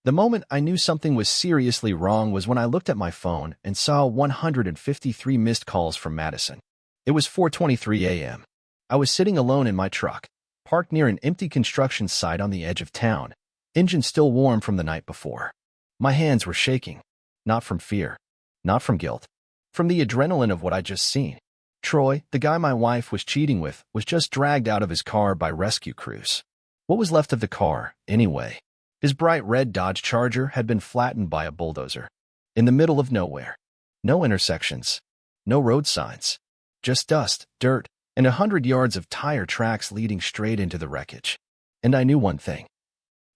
The moment I knew something was seriously wrong was when I looked at my phone and saw 153 missed calls from Madison. It was 4:23 a.m. I was sitting alone in my truck, parked near an empty construction site on the edge of town, engine still warm from the night before. My hands were shaking, not from fear, not from guilt, from the adrenaline of what I'd just seen. Troy, the guy my wife was cheating with, was just dragged out of his car by rescue crews. What was left of the car, anyway? His bright red Dodge Charger had been flattened by a bulldozer. In the middle of nowhere. No intersections. No road signs. Just dust, dirt, and 100 yards of tire tracks leading straight into the wreckage. And I knew one thing.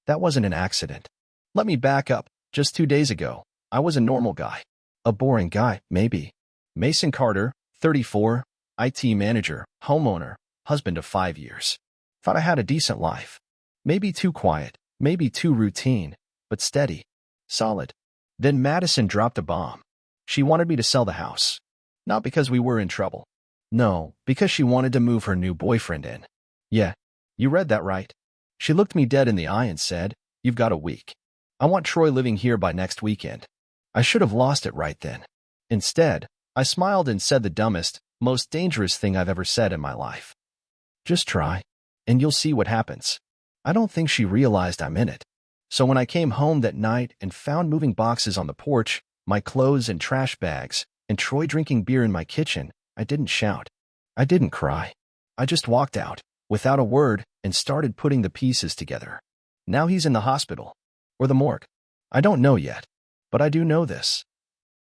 That wasn't an accident. Let me back up. Just 2 days ago, I was a normal guy. A boring guy, maybe. Mason Carter, 34, IT manager, homeowner, husband of 5 years. Thought I had a decent life. Maybe too quiet. Maybe too routine, but steady, solid. Then Madison dropped a bomb. She wanted me to sell the house. Not because we were in trouble. No, because she wanted to move her new boyfriend in. Yeah, you read that right. She looked me dead in the eye and said, "You've got a week. I want Troy living here by next weekend." I should have lost it right then. Instead, I smiled and said the dumbest, most dangerous thing I've ever said in my life. "Just try, and you'll see what happens." I don't think she realized I'm in it. So when I came home that night and found moving boxes on the porch, my clothes and trash bags, and Troy drinking beer in my kitchen, I didn't shout. I didn't cry. I just walked out, without a word, and started putting the pieces together. Now he's in the hospital. Or the morgue. I don't know yet. But I do know this.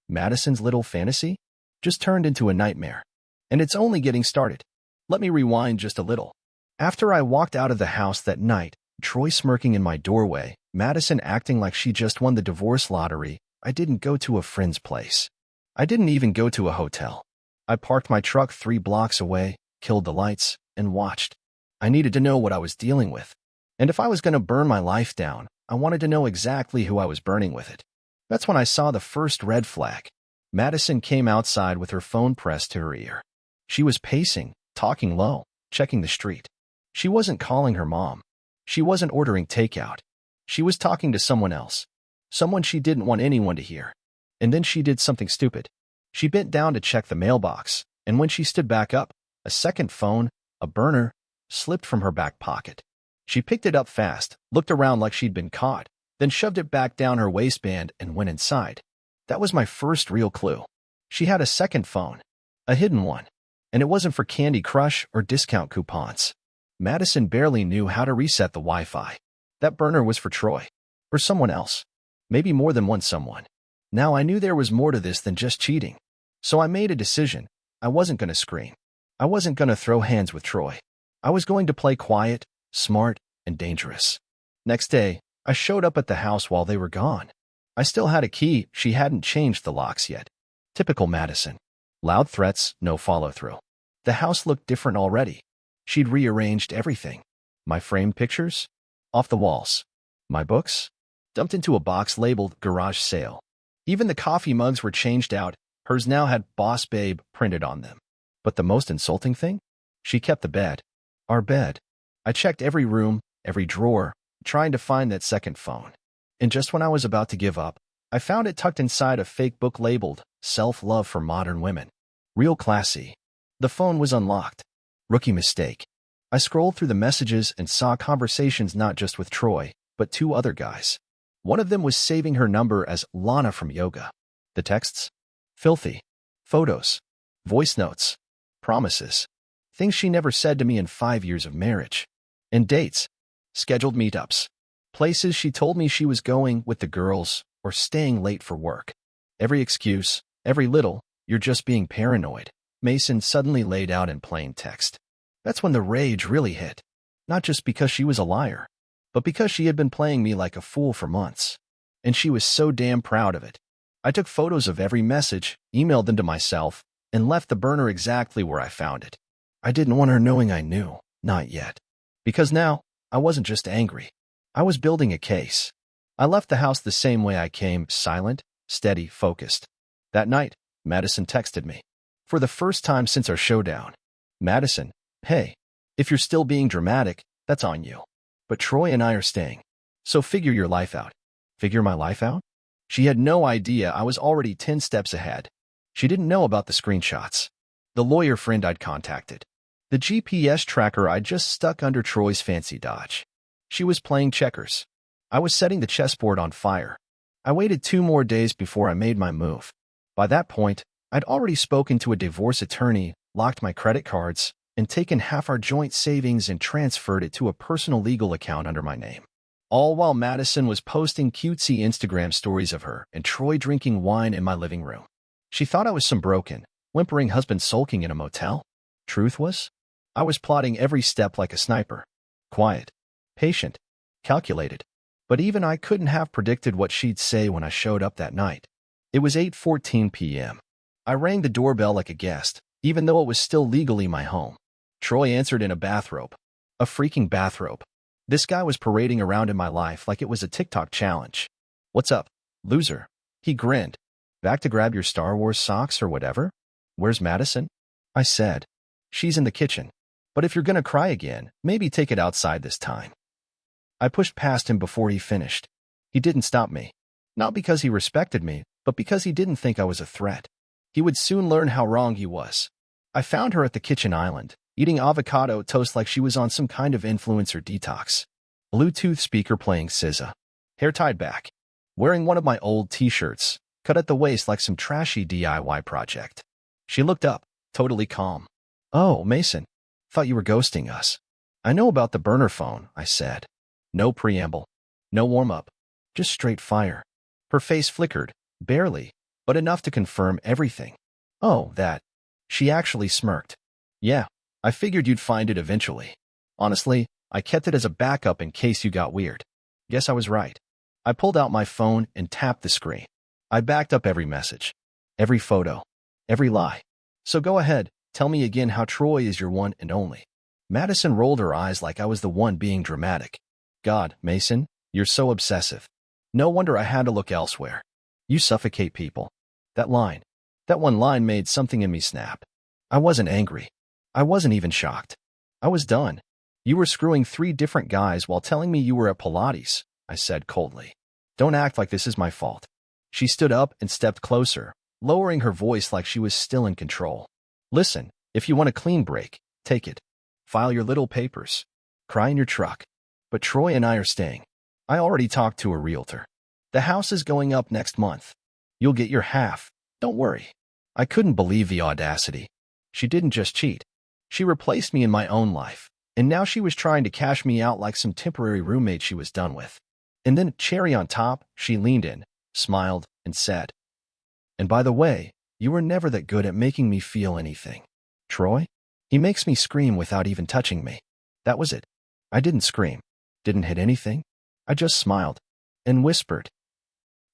Madison's little fantasy just turned into a nightmare. And it's only getting started. Let me rewind just a little. After I walked out of the house that night, Troy smirking in my doorway, Madison acting like she just won the divorce lottery, I didn't go to a friend's place. I didn't even go to a hotel. I parked my truck 3 blocks away, killed the lights, and watched. I needed to know what I was dealing with. And if I was going to burn my life down, I wanted to know exactly who I was burning with it. That's when I saw the first red flag. Madison came outside with her phone pressed to her ear. She was pacing, talking low, checking the street. She wasn't calling her mom. She wasn't ordering takeout. She was talking to someone else. Someone she didn't want anyone to hear. And then she did something stupid. She bent down to check the mailbox, and when she stood back up, a second phone, a burner, slipped from her back pocket. She picked it up fast, looked around like she'd been caught, then shoved it back down her waistband and went inside. That was my first real clue. She had a second phone, a hidden one, and it wasn't for Candy Crush or discount coupons. Madison barely knew how to reset the Wi-Fi. That burner was for Troy. Or someone else. Maybe more than one someone. Now I knew there was more to this than just cheating. So I made a decision. I wasn't going to scream. I wasn't going to throw hands with Troy. I was going to play quiet, smart, and dangerous. Next day, I showed up at the house while they were gone. I still had a key. She hadn't changed the locks yet. Typical Madison. Loud threats, no follow-through. The house looked different already. She'd rearranged everything. My framed pictures? Off the walls. My books? Dumped into a box labeled garage sale. Even the coffee mugs were changed out. Hers now had Boss Babe printed on them. But the most insulting thing? She kept the bed. Our bed. I checked every room, every drawer, trying to find that second phone. And just when I was about to give up, I found it tucked inside a fake book labeled Self-Love for Modern Women. Real classy. The phone was unlocked. Rookie mistake. I scrolled through the messages and saw conversations not just with Troy, but 2 other guys. One of them was saving her number as Lana from yoga. The texts? Filthy. Photos. Voice notes. Promises. Things she never said to me in 5 years of marriage. And dates. Scheduled meetups. Places she told me she was going with the girls or staying late for work. Every excuse, every little, "You're just being paranoid," Mason suddenly laid out in plain text. That's when the rage really hit. Not just because she was a liar, but because she had been playing me like a fool for months. And she was so damn proud of it. I took photos of every message, emailed them to myself, and left the burner exactly where I found it. I didn't want her knowing I knew. Not yet. Because now, I wasn't just angry. I was building a case. I left the house the same way I came, silent, steady, focused. That night, Madison texted me. For the first time since our showdown. "Madison, hey, if you're still being dramatic, that's on you. But Troy and I are staying. So figure your life out. Figure my life out? She had no idea I was already 10 steps ahead. She didn't know about the screenshots, the lawyer friend I'd contacted, the GPS tracker I'd just stuck under Troy's fancy Dodge. She was playing checkers. I was setting the chessboard on fire. I waited 2 more days before I made my move. By that point, I'd already spoken to a divorce attorney, locked my credit cards, and taken half our joint savings and transferred it to a personal legal account under my name. All while Madison was posting cutesy Instagram stories of her and Troy drinking wine in my living room. She thought I was some broken, whimpering husband sulking in a motel. Truth was, I was plotting every step like a sniper. Quiet, patient, calculated. But even I couldn't have predicted what she'd say when I showed up that night. It was 8:14 p.m. I rang the doorbell like a guest, even though it was still legally my home. Troy answered in a bathrobe. A freaking bathrobe. This guy was parading around in my life like it was a TikTok challenge. "What's up, loser?" He grinned. "Back to grab your Star Wars socks or whatever?" "Where's Madison?" I said. "She's in the kitchen. But if you're gonna cry again, maybe take it outside this time." I pushed past him before he finished. He didn't stop me. Not because he respected me, but because he didn't think I was a threat. He would soon learn how wrong he was. I found her at the kitchen island, eating avocado toast like she was on some kind of influencer detox. Bluetooth speaker playing SZA. Hair tied back. Wearing one of my old t-shirts, cut at the waist like some trashy DIY project. She looked up, totally calm. "Oh, Mason. Thought you were ghosting us." "I know about the burner phone," I said. No preamble. No warm-up. Just straight fire. Her face flickered, barely, but enough to confirm everything. "Oh, that." She actually smirked. "Yeah, I figured you'd find it eventually. Honestly, I kept it as a backup in case you got weird." Guess I was right. I pulled out my phone and tapped the screen. I backed up every message, every photo, every lie. "So go ahead, tell me again how Troy is your one and only." Madison rolled her eyes like I was the one being dramatic. "God, Mason, you're so obsessive. No wonder I had to look elsewhere. You suffocate people." That one line made something in me snap. I wasn't angry. I wasn't even shocked. I was done. "You were screwing 3 different guys while telling me you were at Pilates," I said coldly. "Don't act like this is my fault." She stood up and stepped closer, lowering her voice like she was still in control. "Listen, if you want a clean break, take it. File your little papers. Cry in your truck. But Troy and I are staying. I already talked to a realtor. The house is going up next month. You'll get your half. Don't worry." I couldn't believe the audacity. She didn't just cheat. She replaced me in my own life, and now she was trying to cash me out like some temporary roommate she was done with. And then, cherry on top, she leaned in, smiled, and said, "And by the way, you were never that good at making me feel anything. Troy? He makes me scream without even touching me." That was it. I didn't scream. Didn't hit anything. I just smiled and whispered,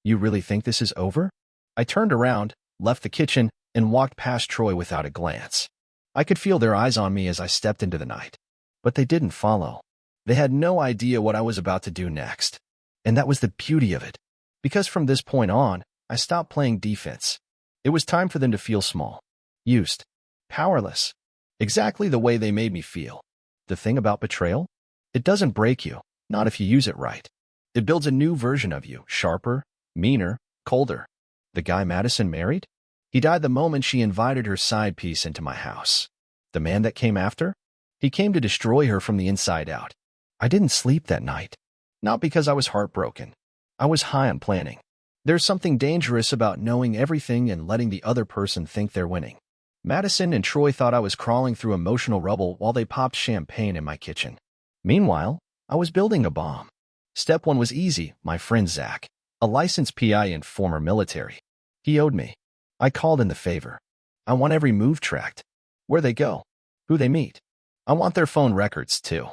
"You really think this is over?" I turned around, left the kitchen, and walked past Troy without a glance. I could feel their eyes on me as I stepped into the night. But they didn't follow. They had no idea what I was about to do next. And that was the beauty of it. Because from this point on, I stopped playing defense. It was time for them to feel small, used, powerless. Exactly the way they made me feel. The thing about betrayal? It doesn't break you, not if you use it right. It builds a new version of you, sharper, meaner, colder. The guy Madison married? He died the moment she invited her side piece into my house. The man that came after? He came to destroy her from the inside out. I didn't sleep that night. Not because I was heartbroken. I was high on planning. There's something dangerous about knowing everything and letting the other person think they're winning. Madison and Troy thought I was crawling through emotional rubble while they popped champagne in my kitchen. Meanwhile, I was building a bomb. Step 1 was easy, my friend Zach, a licensed PI and former military. He owed me. I called in the favor. I want every move tracked. Where they go. Who they meet. I want their phone records, too.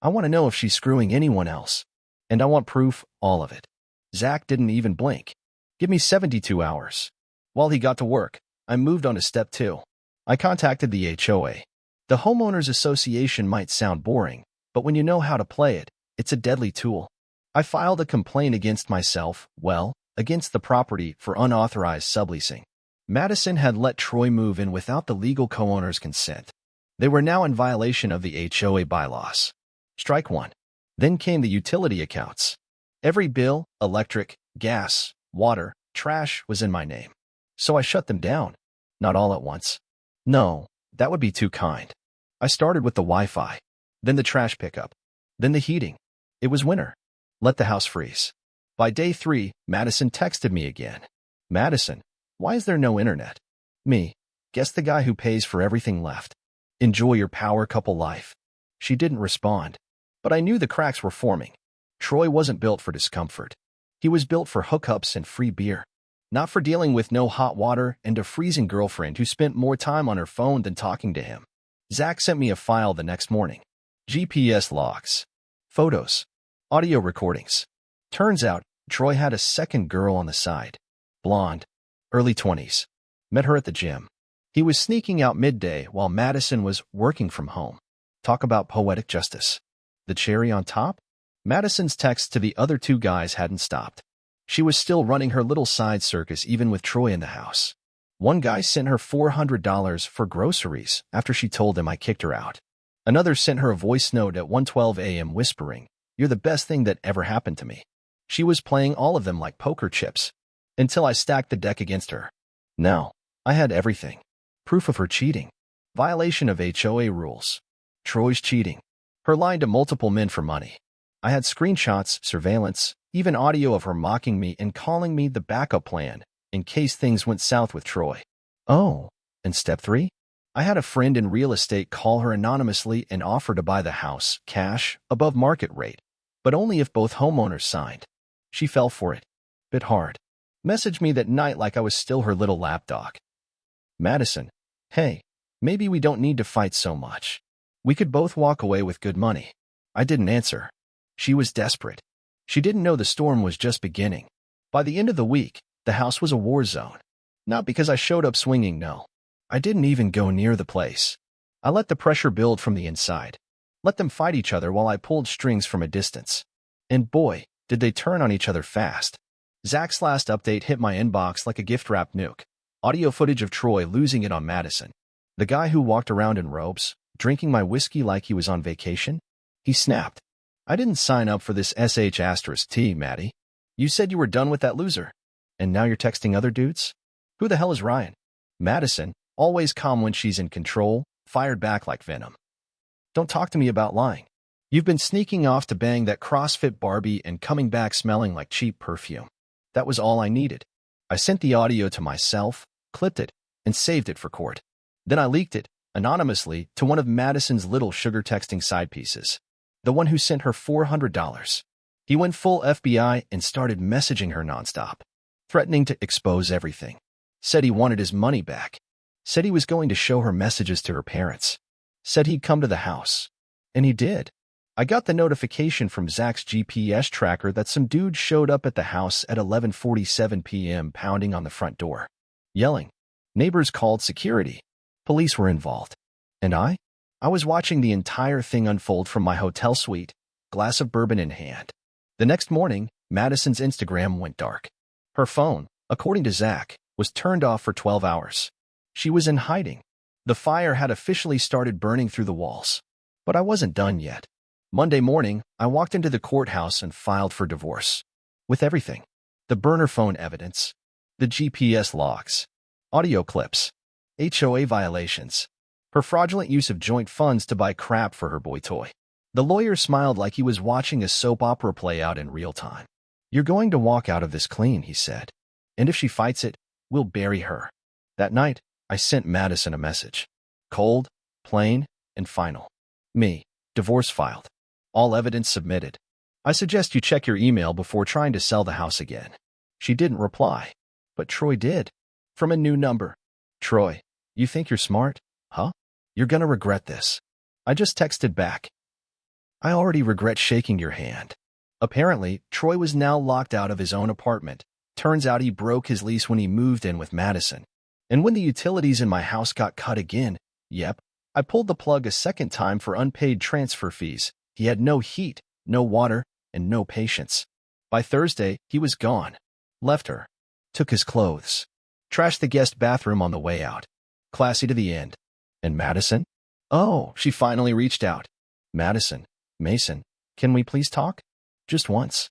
I want to know if she's screwing anyone else. And I want proof, all of it. Zach didn't even blink. "Give me 72 hours. While he got to work, I moved on to step 2. I contacted the HOA. The Homeowners Association might sound boring, but when you know how to play it, it's a deadly tool. I filed a complaint against myself, against the property for unauthorized subleasing. Madison had let Troy move in without the legal co-owner's consent. They were now in violation of the HOA bylaws. Strike 1. Then came the utility accounts. Every bill, electric, gas, water, trash was in my name. So I shut them down. Not all at once. No, that would be too kind. I started with the Wi-Fi, then the trash pickup, then the heating. It was winter. Let the house freeze. By day 3, Madison texted me again. Madison, why is there no internet? Me, guess the guy who pays for everything left. Enjoy your power couple life. She didn't respond, but I knew the cracks were forming. Troy wasn't built for discomfort. He was built for hookups and free beer. Not for dealing with no hot water and a freezing girlfriend who spent more time on her phone than talking to him. Zach sent me a file the next morning. GPS logs, photos, audio recordings. Turns out, Troy had a second girl on the side. Blonde, early 20s. Met her at the gym. He was sneaking out midday while Madison was working from home. Talk about poetic justice. The cherry on top? Madison's texts to the other 2 guys hadn't stopped. She was still running her little side circus even with Troy in the house. One guy sent her $400 for groceries after she told him I kicked her out. Another sent her a voice note at 1:12 a.m. whispering, "You're the best thing that ever happened to me." She was playing all of them like poker chips, until I stacked the deck against her. Now, I had everything. Proof of her cheating. Violation of HOA rules. Troy's cheating. Her lying to multiple men for money. I had screenshots, surveillance, even audio of her mocking me and calling me the backup plan in case things went south with Troy. Oh, and step 3? I had a friend in real estate call her anonymously and offer to buy the house, cash, above market rate, but only if both homeowners signed. She fell for it. Bit hard. Messaged me that night like I was still her little lapdog. Madison, hey, maybe we don't need to fight so much. We could both walk away with good money. I didn't answer. She was desperate. She didn't know the storm was just beginning. By the end of the week, the house was a war zone. Not because I showed up swinging, no. I didn't even go near the place. I let the pressure build from the inside. Let them fight each other while I pulled strings from a distance. And boy, did they turn on each other fast. Zach's last update hit my inbox like a gift-wrapped nuke. Audio footage of Troy losing it on Madison. The guy who walked around in robes, drinking my whiskey like he was on vacation. He snapped. I didn't sign up for this sh*T, Maddie. You said you were done with that loser. And now you're texting other dudes? Who the hell is Ryan? Madison, always calm when she's in control, fired back like venom. Don't talk to me about lying. You've been sneaking off to bang that CrossFit Barbie and coming back smelling like cheap perfume. That was all I needed. I sent the audio to myself, clipped it, and saved it for court. Then I leaked it, anonymously, to one of Madison's little sugar texting side pieces. The one who sent her $400. He went full FBI and started messaging her nonstop, threatening to expose everything. Said he wanted his money back. Said he was going to show her messages to her parents. Said he'd come to the house. And he did. I got the notification from Zach's GPS tracker that some dude showed up at the house at 11:47 p.m. pounding on the front door. Yelling. Neighbors called security. Police were involved. And I was watching the entire thing unfold from my hotel suite, glass of bourbon in hand. The next morning, Madison's Instagram went dark. Her phone, according to Zach, was turned off for 12 hours. She was in hiding. The fire had officially started burning through the walls. But I wasn't done yet. Monday morning, I walked into the courthouse and filed for divorce. With everything. The burner phone evidence, the GPS logs, audio clips, HOA violations, her fraudulent use of joint funds to buy crap for her boy toy. The lawyer smiled like he was watching a soap opera play out in real time. You're going to walk out of this clean, he said. And if she fights it, we'll bury her. That night, I sent Madison a message. Cold, plain, and final. Me, divorce filed. All evidence submitted. I suggest you check your email before trying to sell the house again. She didn't reply. But Troy did. From a new number. Troy, you think you're smart? Huh? You're gonna regret this. I just texted back. I already regret shaking your hand. Apparently, Troy was now locked out of his own apartment. Turns out he broke his lease when he moved in with Madison. And when the utilities in my house got cut again, yep, I pulled the plug a second time for unpaid transfer fees. He had no heat, no water, and no patience. By Thursday, he was gone. Left her. Took his clothes. Trashed the guest bathroom on the way out. Classy to the end. And Madison? Oh, she finally reached out. Madison, Mason, can we please talk? Just once.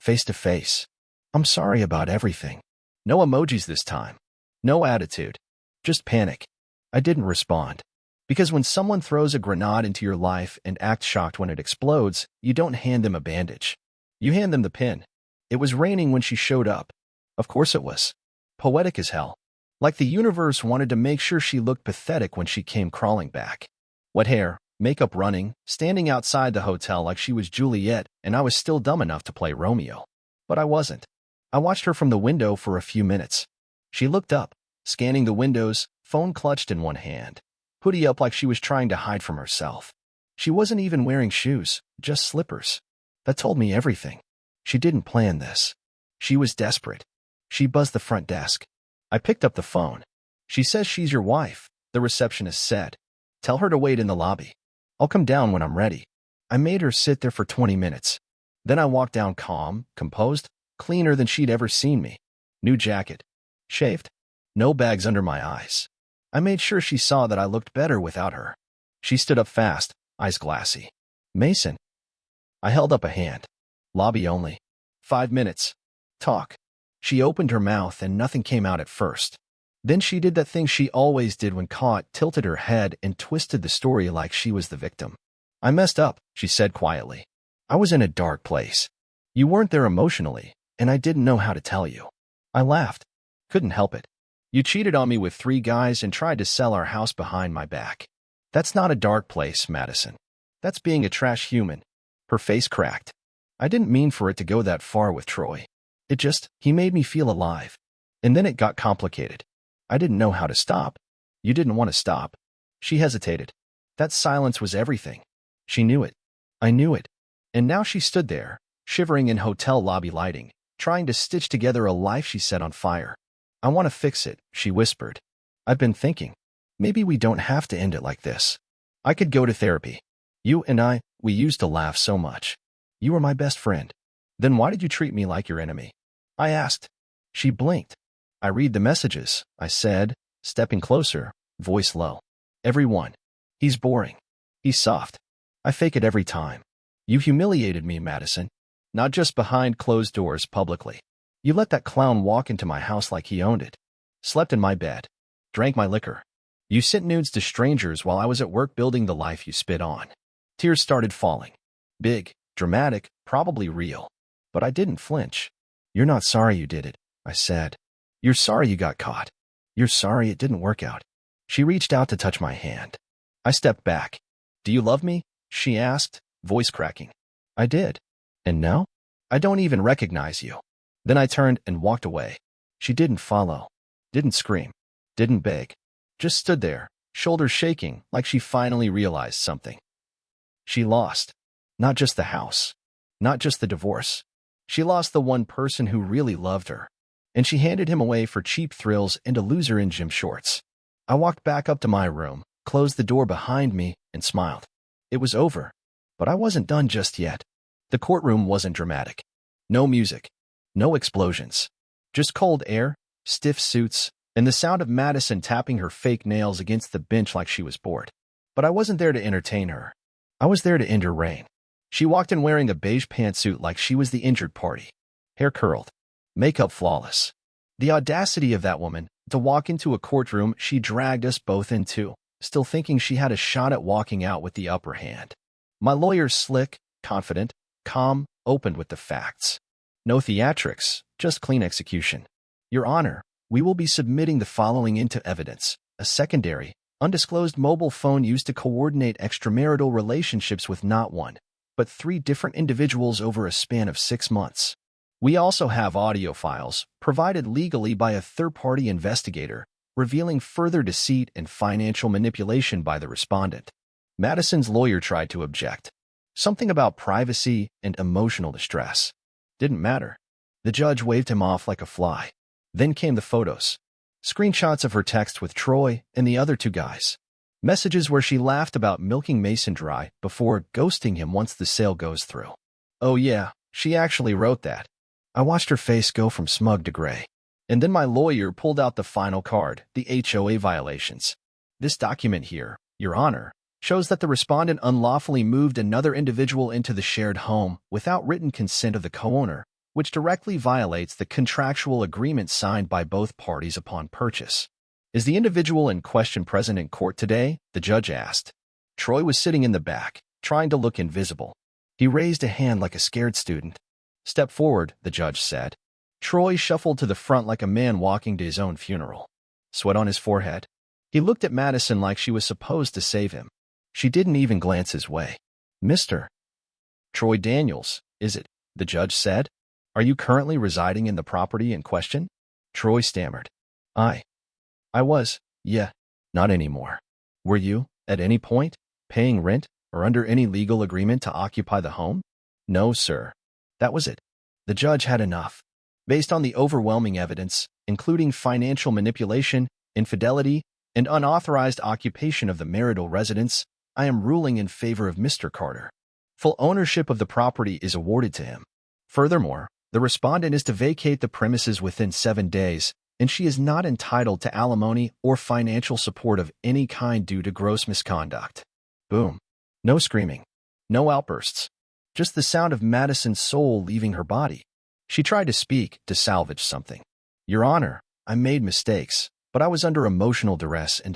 face to face. I'm sorry about everything. No emojis this time. No attitude. Just panic. I didn't respond. Because when someone throws a grenade into your life and acts shocked when it explodes, you don't hand them a bandage. You hand them the pin. It was raining when she showed up. Of course it was. Poetic as hell. Like the universe wanted to make sure she looked pathetic when she came crawling back. Wet hair, makeup running, standing outside the hotel like she was Juliet, and I was still dumb enough to play Romeo. But I wasn't. I watched her from the window for a few minutes. She looked up, scanning the windows, phone clutched in one hand, hoodie up like she was trying to hide from herself. She wasn't even wearing shoes, just slippers. That told me everything. She didn't plan this. She was desperate. She buzzed the front desk. I picked up the phone. She says she's your wife, the receptionist said. Tell her to wait in the lobby. I'll come down when I'm ready. I made her sit there for 20 minutes. Then I walked down calm, composed, cleaner than she'd ever seen me. New jacket. Shaved. No bags under my eyes. I made sure she saw that I looked better without her. She stood up fast, eyes glassy. Mason. I held up a hand. Lobby only. 5 minutes. Talk. She opened her mouth and nothing came out at first. Then she did that thing she always did when caught, tilted her head and twisted the story like she was the victim. I messed up, she said quietly. I was in a dark place. You weren't there emotionally, and I didn't know how to tell you. I laughed. Couldn't help it. You cheated on me with 3 guys and tried to sell our house behind my back. That's not a dark place, Madison. That's being a trash human. Her face cracked. I didn't mean for it to go that far with Troy. He made me feel alive. And then it got complicated. I didn't know how to stop. You didn't want to stop. She hesitated. That silence was everything. She knew it. I knew it. And now she stood there, shivering in hotel lobby lighting, trying to stitch together a life she set on fire. I want to fix it, she whispered. I've been thinking. Maybe we don't have to end it like this. I could go to therapy. You and I, we used to laugh so much. You were my best friend. Then why did you treat me like your enemy? I asked. She blinked. I read the messages, I said, stepping closer, voice low. Everyone. He's boring. He's soft. I fake it every time. You humiliated me, Madison. Not just behind closed doors publicly. You let that clown walk into my house like he owned it. Slept in my bed. Drank my liquor. You sent nudes to strangers while I was at work building the life you spit on. Tears started falling. Big, dramatic, probably real. But I didn't flinch. You're not sorry you did it, I said. You're sorry you got caught. You're sorry it didn't work out. She reached out to touch my hand. I stepped back. Do you love me? She asked, voice cracking. I did. And now? I don't even recognize you. Then I turned and walked away. She didn't follow. Didn't scream. Didn't beg. Just stood there, shoulders shaking like she finally realized something. She lost. Not just the house. Not just the divorce. She lost the one person who really loved her. And she handed him away for cheap thrills and a loser in gym shorts. I walked back up to my room, closed the door behind me, and smiled. It was over. But I wasn't done just yet. The courtroom wasn't dramatic. No music. No explosions. Just cold air, stiff suits, and the sound of Madison tapping her fake nails against the bench like she was bored. But I wasn't there to entertain her. I was there to end her reign. She walked in wearing a beige pantsuit like she was the injured party. Hair curled. Makeup flawless. The audacity of that woman, to walk into a courtroom she dragged us both into, still thinking she had a shot at walking out with the upper hand. My lawyer, slick, confident, calm, opened with the facts. No theatrics, just clean execution. Your Honor, we will be submitting the following into evidence: a secondary, undisclosed mobile phone used to coordinate extramarital relationships with not one, but 3 different individuals over a span of 6 months. We also have audio files, provided legally by a third-party investigator, revealing further deceit and financial manipulation by the respondent. Madison's lawyer tried to object. Something about privacy and emotional distress. Didn't matter. The judge waved him off like a fly. Then came the photos. Screenshots of her text with Troy and the other 2 guys. Messages where she laughed about milking Mason dry before ghosting him once the sale goes through. Oh yeah, she actually wrote that. I watched her face go from smug to gray. And then my lawyer pulled out the final card, the HOA violations. This document here, Your Honor, shows that the respondent unlawfully moved another individual into the shared home without written consent of the co-owner, which directly violates the contractual agreement signed by both parties upon purchase. Is the individual in question present in court today? The judge asked. Troy was sitting in the back, trying to look invisible. He raised a hand like a scared student. Step forward, the judge said. Troy shuffled to the front like a man walking to his own funeral. Sweat on his forehead. He looked at Madison like she was supposed to save him. She didn't even glance his way. Mr. Troy Daniels, is it? The judge said. Are you currently residing in the property in question? Troy stammered. I was, yeah, not anymore. Were you, at any point, paying rent or under any legal agreement to occupy the home? No, sir. That was it. The judge had enough. Based on the overwhelming evidence, including financial manipulation, infidelity, and unauthorized occupation of the marital residence, I am ruling in favor of Mr. Carter. Full ownership of the property is awarded to him. Furthermore, the respondent is to vacate the premises within 7 days, and she is not entitled to alimony or financial support of any kind due to gross misconduct. Boom. No screaming. No outbursts. Just the sound of Madison's soul leaving her body. She tried to speak, to salvage something. Your Honor, I made mistakes, but I was under emotional duress and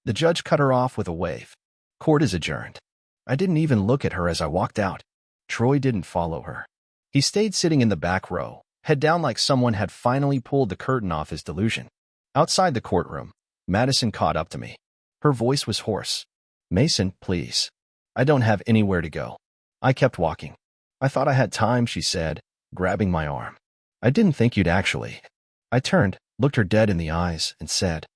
The judge cut her off with a wave. Court is adjourned. I didn't even look at her as I walked out. Troy didn't follow her. He stayed sitting in the back row, head down like someone had finally pulled the curtain off his delusion. Outside the courtroom, Madison caught up to me. Her voice was hoarse. Mason, please. I don't have anywhere to go. I kept walking. I thought I had time, she said, grabbing my arm. I didn't think you'd actually. I turned, looked her dead in the eyes, and said,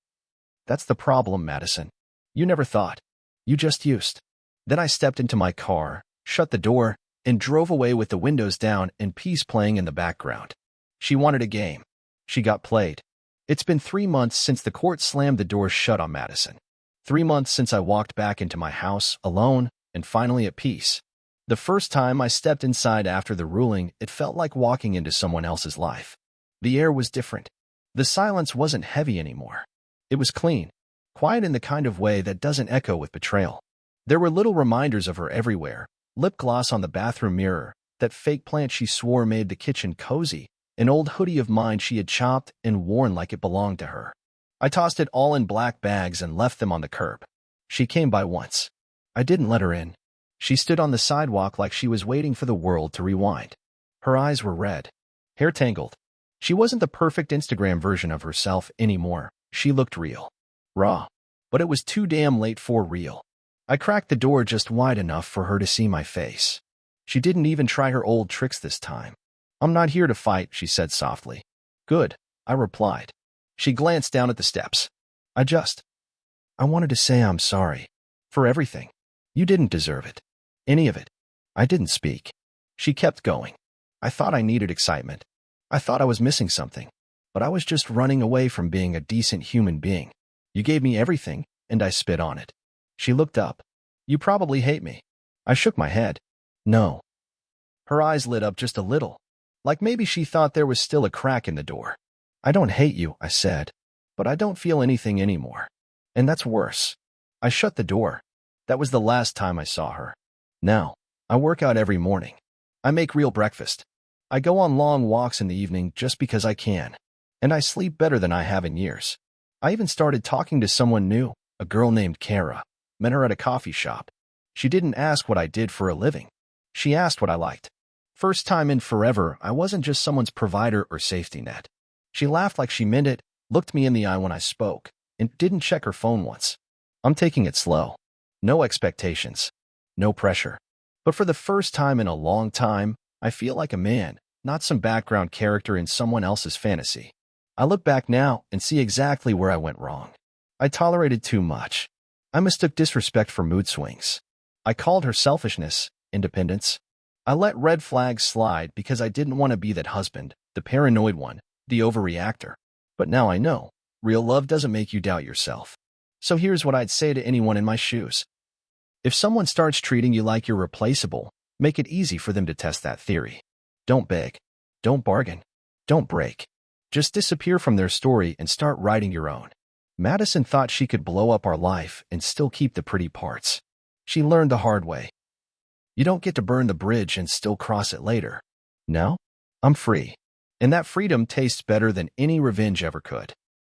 That's the problem, Madison. You never thought. You just used. Then I stepped into my car, shut the door, and drove away with the windows down and peace playing in the background. She wanted a game. She got played. It's been 3 months since the court slammed the door shut on Madison. 3 months since I walked back into my house, alone, and finally at peace. The first time I stepped inside after the ruling, it felt like walking into someone else's life. The air was different. The silence wasn't heavy anymore. It was clean, quiet in the kind of way that doesn't echo with betrayal. There were little reminders of her everywhere, lip gloss on the bathroom mirror, that fake plant she swore made the kitchen cozy, an old hoodie of mine she had chopped and worn like it belonged to her. I tossed it all in black bags and left them on the curb. She came by once. I didn't let her in. She stood on the sidewalk like she was waiting for the world to rewind. Her eyes were red, hair tangled. She wasn't the perfect Instagram version of herself anymore. She looked real. Raw. But it was too damn late for real. I cracked the door just wide enough for her to see my face. She didn't even try her old tricks this time. I'm not here to fight, she said softly. Good, I replied. She glanced down at the steps. I wanted to say I'm sorry. For everything. You didn't deserve it. Any of it. I didn't speak. She kept going. I thought I needed excitement. I thought I was missing something. But I was just running away from being a decent human being. You gave me everything, and I spit on it. She looked up. You probably hate me. I shook my head. No. Her eyes lit up just a little, like maybe she thought there was still a crack in the door. I don't hate you, I said, but I don't feel anything anymore. And that's worse. I shut the door. That was the last time I saw her. Now, I work out every morning. I make real breakfast. I go on long walks in the evening just because I can. And I sleep better than I have in years. I even started talking to someone new, a girl named Kara. Met her at a coffee shop. She didn't ask what I did for a living. She asked what I liked. First time in forever, I wasn't just someone's provider or safety net. She laughed like she meant it, looked me in the eye when I spoke, and didn't check her phone once. I'm taking it slow. No expectations. No pressure. But for the first time in a long time, I feel like a man, not some background character in someone else's fantasy. I look back now and see exactly where I went wrong. I tolerated too much. I mistook disrespect for mood swings. I called her selfishness, independence. I let red flags slide because I didn't want to be that husband, the paranoid one, the overreactor. But now I know, real love doesn't make you doubt yourself. So here's what I'd say to anyone in my shoes. If someone starts treating you like you're replaceable, make it easy for them to test that theory. Don't beg. Don't bargain. Don't break. Just disappear from their story and start writing your own. Madison thought she could blow up our life and still keep the pretty parts. She learned the hard way. You don't get to burn the bridge and still cross it later. No? I'm free. And that freedom tastes better than any revenge ever could.